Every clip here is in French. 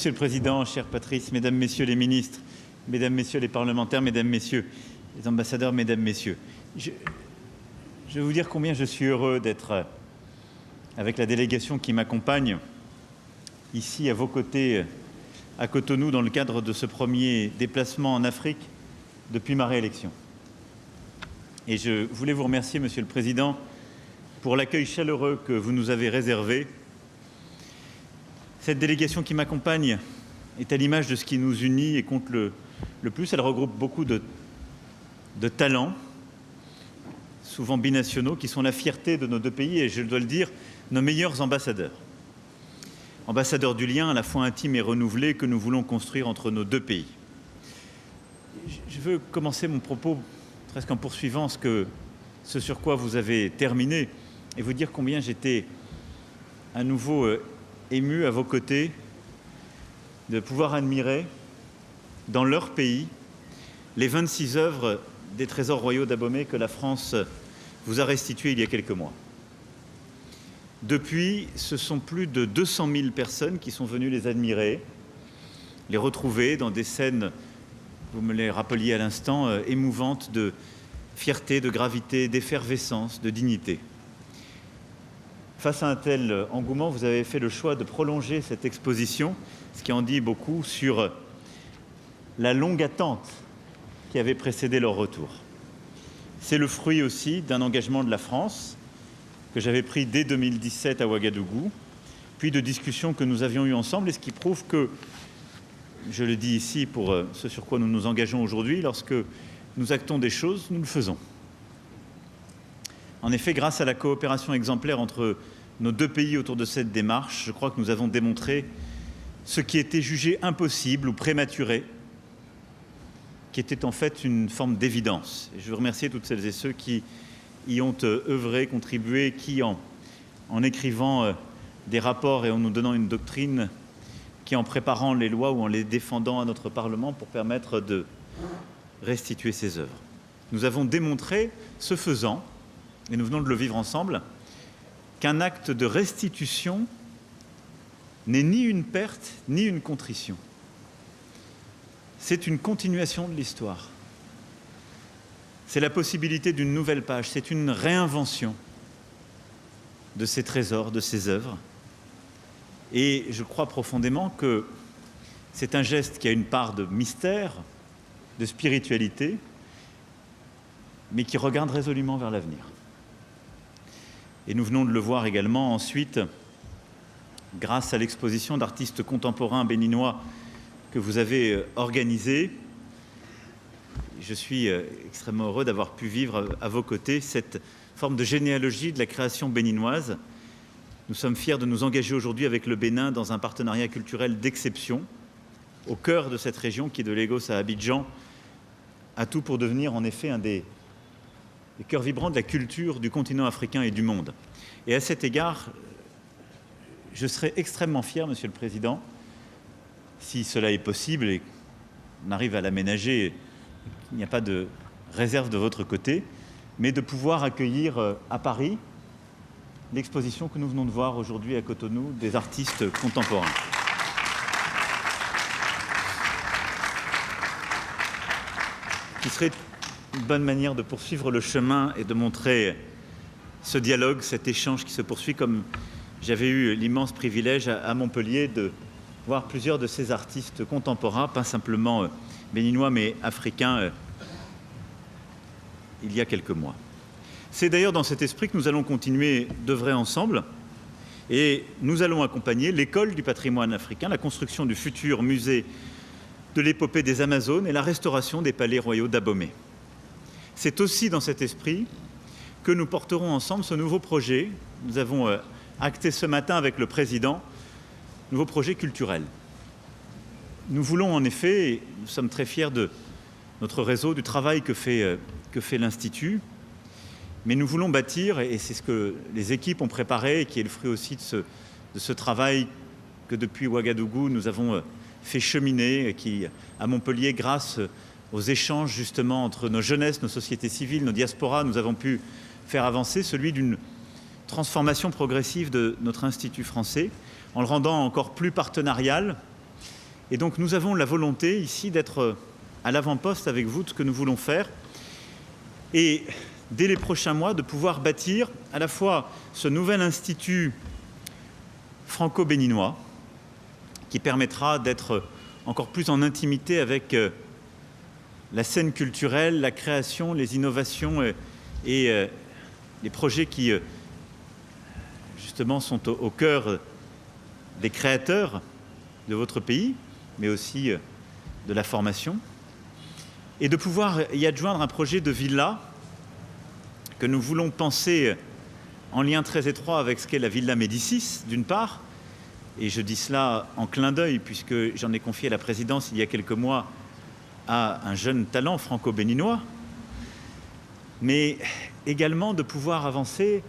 Monsieur le Président, cher Patrice, Mesdames, Messieurs les ministres, Mesdames, Messieurs les parlementaires, Mesdames, Messieurs les ambassadeurs, Mesdames, Messieurs, je vais vous dire combien je suis heureux d'être avec la délégation qui m'accompagne ici à vos côtés à Cotonou dans le cadre de ce premier déplacement en Afrique depuis ma réélection. Et je voulais vous remercier, Monsieur le Président, pour l'accueil chaleureux que vous nous avez réservé. Cette délégation qui m'accompagne est à l'image de ce qui nous unit et compte le plus. Elle regroupe beaucoup de talents, souvent binationaux, qui sont la fierté de nos deux pays et, je dois le dire, nos meilleurs ambassadeurs. Ambassadeurs du lien à la fois intime et renouvelé que nous voulons construire entre nos deux pays. Je veux commencer mon propos presque en poursuivant ce sur quoi vous avez terminé et vous dire combien j'étais à nouveau ému à vos côtés de pouvoir admirer dans leur pays les 26 œuvres des trésors royaux d'Abomey que la France vous a restituées il y a quelques mois. Depuis, ce sont plus de 200 000 personnes qui sont venues les admirer, les retrouver dans des scènes, vous me les rappeliez à l'instant, émouvantes de fierté, de gravité, d'effervescence, de dignité. Face à un tel engouement, vous avez fait le choix de prolonger cette exposition, ce qui en dit beaucoup sur la longue attente qui avait précédé leur retour. C'est le fruit aussi d'un engagement de la France que j'avais pris dès 2017 à Ouagadougou, puis de discussions que nous avions eues ensemble, et ce qui prouve que, je le dis ici pour ce sur quoi nous nous engageons aujourd'hui, lorsque nous actons des choses, nous le faisons. En effet, grâce à la coopération exemplaire entre nos deux pays autour de cette démarche, je crois que nous avons démontré ce qui était jugé impossible ou prématuré, qui était en fait une forme d'évidence. Et je veux remercier toutes celles et ceux qui y ont œuvré, contribué, qui en écrivant des rapports et en nous donnant une doctrine, qui en préparant les lois ou en les défendant à notre Parlement pour permettre de restituer ces œuvres. Nous avons démontré, ce faisant, et nous venons de le vivre ensemble, qu'un acte de restitution n'est ni une perte ni une contrition. C'est une continuation de l'histoire. C'est la possibilité d'une nouvelle page, c'est une réinvention de ces trésors, de ces œuvres. Et je crois profondément que c'est un geste qui a une part de mystère, de spiritualité, mais qui regarde résolument vers l'avenir. Et nous venons de le voir également ensuite, grâce à l'exposition d'artistes contemporains béninois que vous avez organisée. Je suis extrêmement heureux d'avoir pu vivre à vos côtés cette forme de généalogie de la création béninoise. Nous sommes fiers de nous engager aujourd'hui avec le Bénin dans un partenariat culturel d'exception, au cœur de cette région qui, de Lagos à Abidjan, a tout pour devenir en effet un des cœurs vibrants de la culture du continent africain et du monde. Et à cet égard, je serais extrêmement fier, Monsieur le Président, si cela est possible et qu'on arrive à l'aménager, il n'y a pas de réserve de votre côté, mais de pouvoir accueillir à Paris l'exposition que nous venons de voir aujourd'hui à Cotonou des artistes contemporains. Qui serait une bonne manière de poursuivre le chemin et de montrer ce dialogue, cet échange qui se poursuit, comme j'avais eu l'immense privilège à Montpellier de voir plusieurs de ces artistes contemporains, pas simplement béninois mais africains, il y a quelques mois. C'est d'ailleurs dans cet esprit que nous allons continuer d'œuvrer ensemble et nous allons accompagner l'École du patrimoine africain, la construction du futur musée de l'épopée des Amazones et la restauration des palais royaux d'Abomey. C'est aussi dans cet esprit que nous porterons ensemble ce nouveau projet. Nous avons acté ce matin avec le Président, nouveau projet culturel. Nous voulons en effet, et nous sommes très fiers de notre réseau, du travail que fait l'Institut, mais nous voulons bâtir, et c'est ce que les équipes ont préparé, et qui est le fruit aussi de ce travail que depuis Ouagadougou nous avons fait cheminer, et qui à Montpellier, grâce aux échanges justement entre nos jeunesses, nos sociétés civiles, nos diasporas, nous avons pu faire avancer, celui d'une transformation progressive de notre Institut français, en le rendant encore plus partenarial, Et donc nous avons la volonté ici d'être à l'avant-poste avec vous de ce que nous voulons faire. Et dès les prochains mois, de pouvoir bâtir à la fois ce nouvel institut franco-béninois qui permettra d'être encore plus en intimité avec la scène culturelle, la création, les innovations et les projets qui, justement, sont au cœur des créateurs de votre pays, mais aussi de la formation, et de pouvoir y adjoindre un projet de villa que nous voulons penser en lien très étroit avec ce qu'est la Villa Médicis, d'une part, et je dis cela en clin d'œil puisque j'en ai confié la présidence il y a quelques mois à un jeune talent franco-béninois, mais également de pouvoir avancer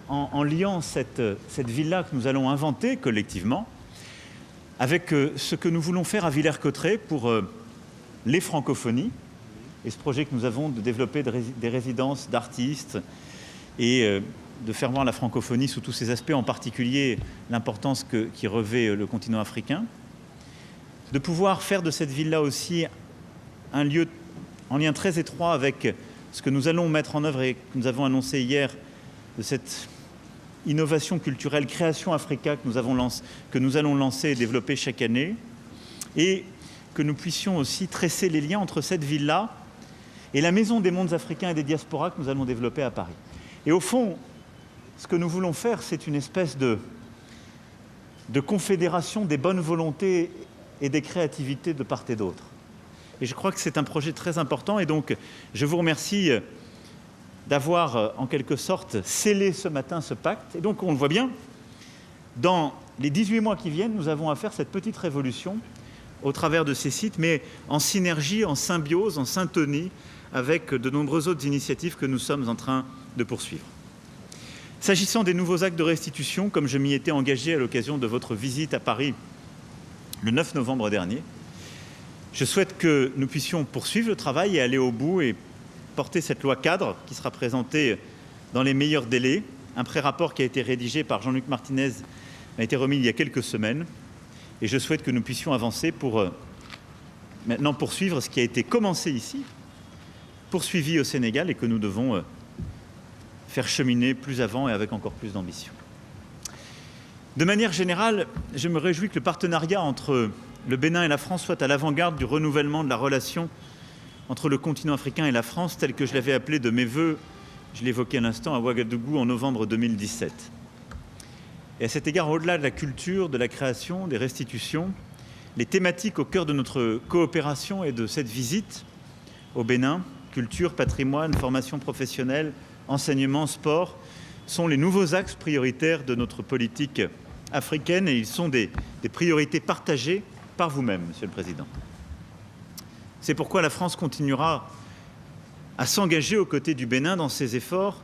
en liant cette villa que nous allons inventer collectivement avec ce que nous voulons faire à Villers-Cotterêts pour les francophonies et ce projet que nous avons de développer des résidences d'artistes et de faire voir la francophonie sous tous ses aspects, en particulier l'importance qui revêt le continent africain, de pouvoir faire de cette ville-là aussi un lieu en lien très étroit avec ce que nous allons mettre en œuvre et que nous avons annoncé hier de cette innovation culturelle, Création Africa que nous allons lancer et développer chaque année, et que nous puissions aussi tresser les liens entre cette ville-là et la Maison des mondes africains et des diasporas que nous allons développer à Paris. Et au fond, ce que nous voulons faire, c'est une espèce de confédération des bonnes volontés et des créativités de part et d'autre. Et je crois que c'est un projet très important, et donc je vous remercie d'avoir en quelque sorte scellé ce matin ce pacte. Et donc on le voit bien, dans les 18 mois qui viennent, nous avons à faire cette petite révolution au travers de ces sites, mais en synergie, en symbiose, en syntonie avec de nombreuses autres initiatives que nous sommes en train de poursuivre. S'agissant des nouveaux actes de restitution, comme je m'y étais engagé à l'occasion de votre visite à Paris le 9 novembre dernier, je souhaite que nous puissions poursuivre le travail et aller au bout et porter cette loi cadre qui sera présentée dans les meilleurs délais. Un pré-rapport qui a été rédigé par Jean-Luc Martinez a été remis il y a quelques semaines et je souhaite que nous puissions avancer pour maintenant poursuivre ce qui a été commencé ici, poursuivi au Sénégal et que nous devons faire cheminer plus avant et avec encore plus d'ambition. De manière générale, je me réjouis que le partenariat entre le Bénin et la France soit à l'avant-garde du renouvellement de la relation entre le continent africain et la France, tel que je l'avais appelé de mes voeux, je l'évoquais à l'instant, à Ouagadougou en novembre 2017. Et à cet égard, au-delà de la culture, de la création, des restitutions, les thématiques au cœur de notre coopération et de cette visite au Bénin, culture, patrimoine, formation professionnelle, enseignement, sport, sont les nouveaux axes prioritaires de notre politique africaine et ils sont des priorités partagées par vous-même, Monsieur le Président. C'est pourquoi la France continuera à s'engager aux côtés du Bénin dans ses efforts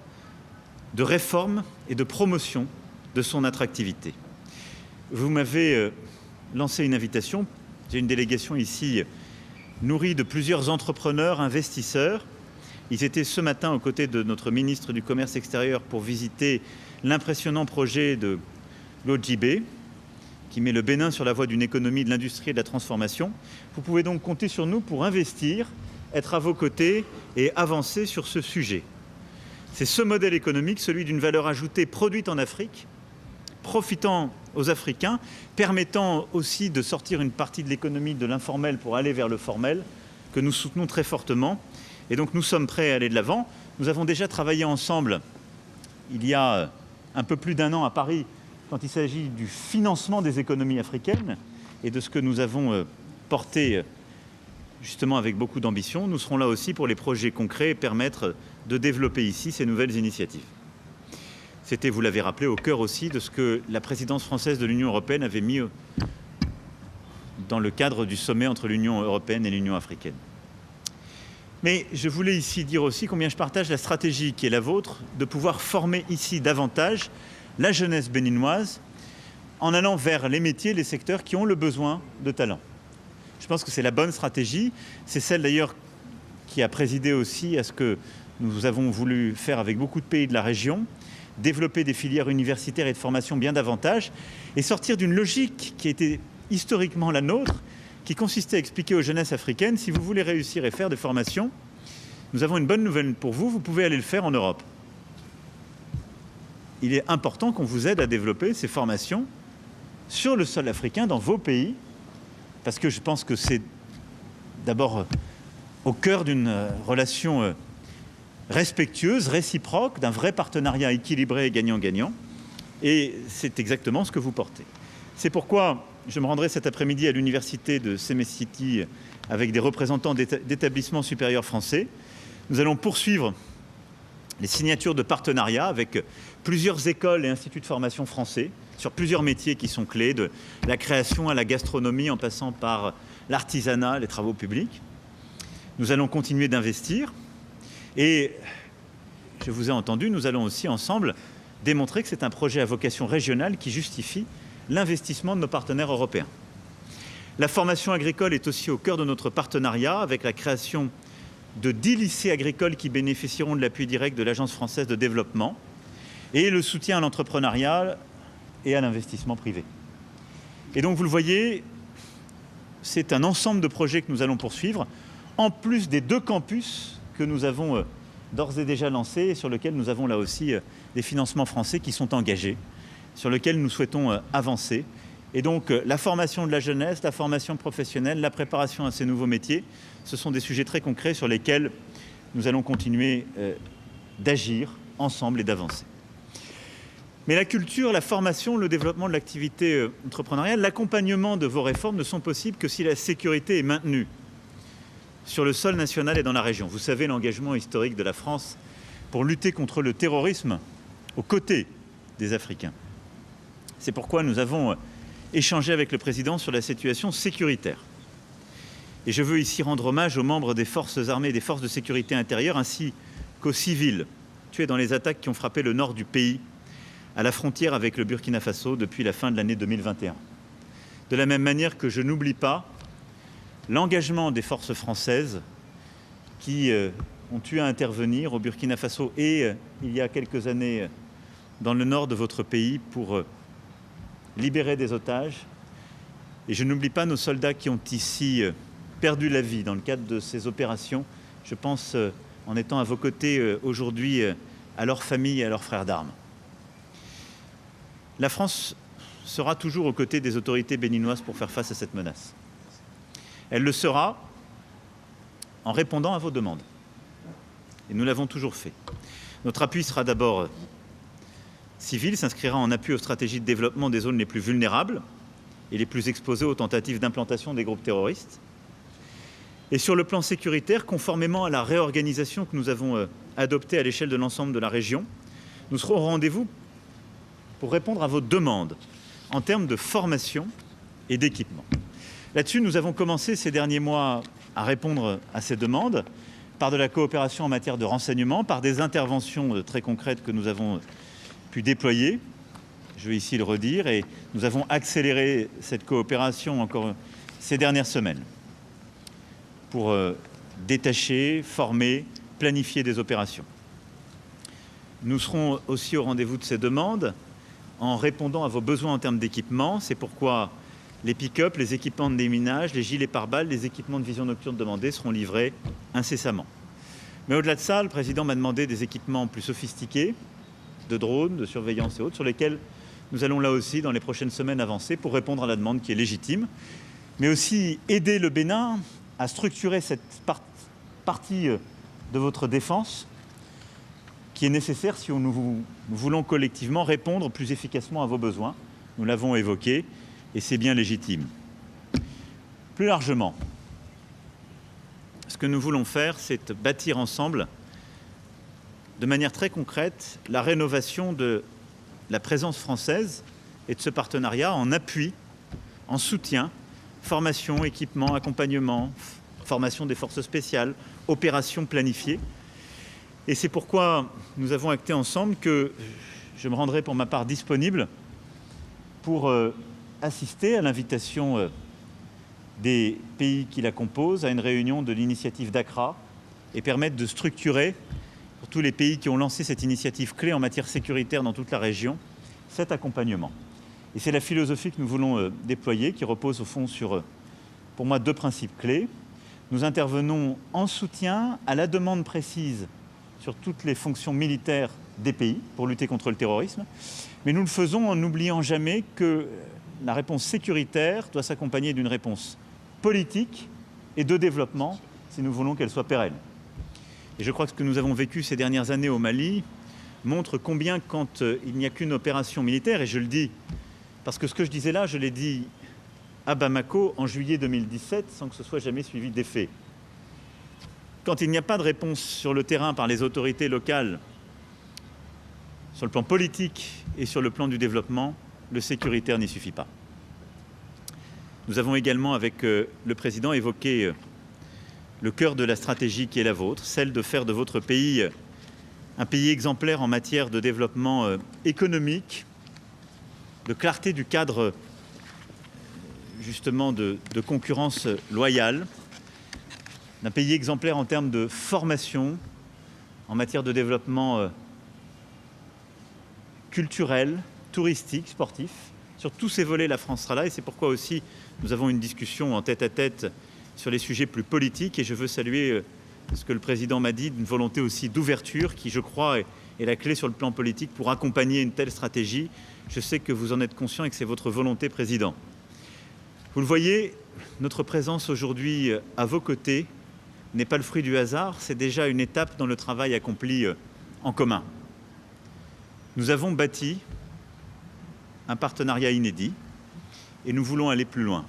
de réforme et de promotion de son attractivité. Vous m'avez lancé une invitation. J'ai une délégation ici nourrie de plusieurs entrepreneurs, investisseurs. Ils étaient ce matin aux côtés de notre ministre du Commerce extérieur pour visiter l'impressionnant projet de l'OJB, qui met le Bénin sur la voie d'une économie de l'industrie et de la transformation. Vous pouvez donc compter sur nous pour investir, être à vos côtés et avancer sur ce sujet. C'est ce modèle économique, celui d'une valeur ajoutée produite en Afrique, profitant aux Africains, permettant aussi de sortir une partie de l'économie de l'informel pour aller vers le formel, que nous soutenons très fortement. Et donc nous sommes prêts à aller de l'avant. Nous avons déjà travaillé ensemble il y a un peu plus d'1 an à Paris quand il s'agit du financement des économies africaines et de ce que nous avons porté justement avec beaucoup d'ambition. Nous serons là aussi pour les projets concrets et permettre de développer ici ces nouvelles initiatives. C'était, vous l'avez rappelé, au cœur aussi de ce que la présidence française de l'Union européenne avait mis dans le cadre du sommet entre l'Union européenne et l'Union africaine. Mais je voulais ici dire aussi combien je partage la stratégie qui est la vôtre de pouvoir former ici davantage la jeunesse béninoise en allant vers les métiers, les secteurs qui ont le besoin de talent. Je pense que c'est la bonne stratégie. C'est celle d'ailleurs qui a présidé aussi à ce que nous avons voulu faire avec beaucoup de pays de la région, développer des filières universitaires et de formation bien davantage et sortir d'une logique qui était historiquement la nôtre, qui consistait à expliquer aux jeunesses africaines, si vous voulez réussir et faire des formations, nous avons une bonne nouvelle pour vous, vous pouvez aller le faire en Europe. Il est important qu'on vous aide à développer ces formations sur le sol africain, dans vos pays, parce que je pense que c'est d'abord au cœur d'une relation respectueuse, réciproque, d'un vrai partenariat équilibré et gagnant-gagnant. Et c'est exactement ce que vous portez. C'est pourquoi je me rendrai cet après-midi à l'université de Semé City avec des représentants d'établissements supérieurs français. Nous allons poursuivre les signatures de partenariat avec plusieurs écoles et instituts de formation français sur plusieurs métiers qui sont clés, de la création à la gastronomie en passant par l'artisanat, les travaux publics. Nous allons continuer d'investir et, je vous ai entendu, nous allons aussi ensemble démontrer que c'est un projet à vocation régionale qui justifie l'investissement de nos partenaires européens. La formation agricole est aussi au cœur de notre partenariat avec la création de 10 lycées agricoles qui bénéficieront de l'appui direct de l'Agence française de développement et le soutien à l'entrepreneuriat et à l'investissement privé. Et donc, vous le voyez, c'est un ensemble de projets que nous allons poursuivre, en plus des 2 campus que nous avons d'ores et déjà lancés et sur lesquels nous avons là aussi des financements français qui sont engagés, sur lesquels nous souhaitons avancer. Et donc, la formation de la jeunesse, la formation professionnelle, la préparation à ces nouveaux métiers, ce sont des sujets très concrets sur lesquels nous allons continuer d'agir ensemble et d'avancer. Mais la culture, la formation, le développement de l'activité entrepreneuriale, l'accompagnement de vos réformes ne sont possibles que si la sécurité est maintenue sur le sol national et dans la région. Vous savez l'engagement historique de la France pour lutter contre le terrorisme aux côtés des Africains. C'est pourquoi nous avons échangé avec le président sur la situation sécuritaire. Et je veux ici rendre hommage aux membres des forces armées et des forces de sécurité intérieure ainsi qu'aux civils tués dans les attaques qui ont frappé le nord du pays à la frontière avec le Burkina Faso depuis la fin de l'année 2021. De la même manière que je n'oublie pas l'engagement des forces françaises qui ont eu à intervenir au Burkina Faso et il y a quelques années dans le nord de votre pays pour libérer des otages. Et je n'oublie pas nos soldats qui ont ici perdu la vie dans le cadre de ces opérations. Je pense, en étant à vos côtés aujourd'hui, à leurs familles et à leurs frères d'armes. La France sera toujours aux côtés des autorités béninoises pour faire face à cette menace. Elle le sera en répondant à vos demandes. Et nous l'avons toujours fait. Notre appui sera d'abord civil, s'inscrira en appui aux stratégies de développement des zones les plus vulnérables et les plus exposées aux tentatives d'implantation des groupes terroristes. Et sur le plan sécuritaire, conformément à la réorganisation que nous avons adoptée à l'échelle de l'ensemble de la région, nous serons au rendez-vous pour répondre à vos demandes en termes de formation et d'équipement. Là-dessus, nous avons commencé ces derniers mois à répondre à ces demandes par de la coopération en matière de renseignement, par des interventions très concrètes que nous avons pu déployer. Je vais ici le redire, et nous avons accéléré cette coopération encore ces dernières semaines pour détacher, former, planifier des opérations. Nous serons aussi au rendez-vous de ces demandes en répondant à vos besoins en termes d'équipement. C'est pourquoi les pick-up, les équipements de déminage, les gilets pare-balles, les équipements de vision nocturne demandés seront livrés incessamment. Mais au-delà de ça, le président m'a demandé des équipements plus sophistiqués, de drones, de surveillance et autres, sur lesquels nous allons là aussi, dans les prochaines semaines, avancer pour répondre à la demande qui est légitime, mais aussi aider le Bénin à structurer cette partie de votre défense qui est nécessaire si nous voulons collectivement répondre plus efficacement à vos besoins. Nous l'avons évoqué et c'est bien légitime. Plus largement, ce que nous voulons faire, c'est bâtir ensemble, de manière très concrète, la rénovation de la présence française et de ce partenariat en appui, en soutien, formation, équipement, accompagnement, formation des forces spéciales, opérations planifiées. Et c'est pourquoi nous avons acté ensemble que je me rendrai pour ma part disponible pour assister à l'invitation des pays qui la composent à une réunion de l'initiative d'Accra et permettre de structurer, pour tous les pays qui ont lancé cette initiative clé en matière sécuritaire dans toute la région, cet accompagnement. Et c'est la philosophie que nous voulons déployer, qui repose au fond sur pour moi 2 principes clés. Nous intervenons en soutien à la demande précise sur toutes les fonctions militaires des pays pour lutter contre le terrorisme, mais nous le faisons en n'oubliant jamais que la réponse sécuritaire doit s'accompagner d'une réponse politique et de développement si nous voulons qu'elle soit pérenne. Et je crois que ce que nous avons vécu ces dernières années au Mali montre combien, quand il n'y a qu'une opération militaire, et je le dis parce que ce que je disais là, je l'ai dit à Bamako en juillet 2017 sans que ce soit jamais suivi d'effet. Quand il n'y a pas de réponse sur le terrain par les autorités locales, sur le plan politique et sur le plan du développement, le sécuritaire n'y suffit pas. Nous avons également, avec le président, évoqué le cœur de la stratégie qui est la vôtre, celle de faire de votre pays un pays exemplaire en matière de développement économique, de clarté du cadre justement de concurrence loyale, d'un pays exemplaire en termes de formation, en matière de développement culturel, touristique, sportif. Sur tous ces volets, la France sera là et c'est pourquoi aussi nous avons une discussion en tête-à-tête sur les sujets plus politiques et je veux saluer ce que le président m'a dit, d'une volonté aussi d'ouverture qui, je crois, est la clé sur le plan politique pour accompagner une telle stratégie. Je sais que vous en êtes conscient et que c'est votre volonté, Président. Vous le voyez, notre présence aujourd'hui à vos côtés n'est pas le fruit du hasard, c'est déjà une étape dans le travail accompli en commun. Nous avons bâti un partenariat inédit et nous voulons aller plus loin.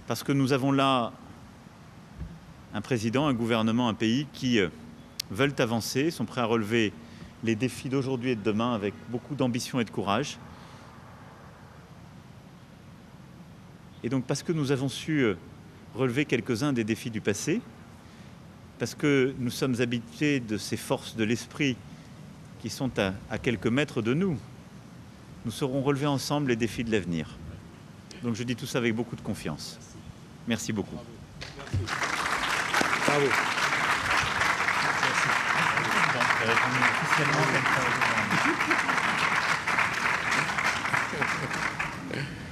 Parce que nous avons là un président, un gouvernement, un pays qui veulent avancer, sont prêts à relever les défis d'aujourd'hui et de demain avec beaucoup d'ambition et de courage. Et donc parce que nous avons su relever quelques-uns des défis du passé, parce que nous sommes habitués de ces forces de l'esprit qui sont à quelques mètres de nous, nous saurons relever ensemble les défis de l'avenir. Donc je dis tout ça avec beaucoup de confiance. Merci beaucoup. Bravo. Merci.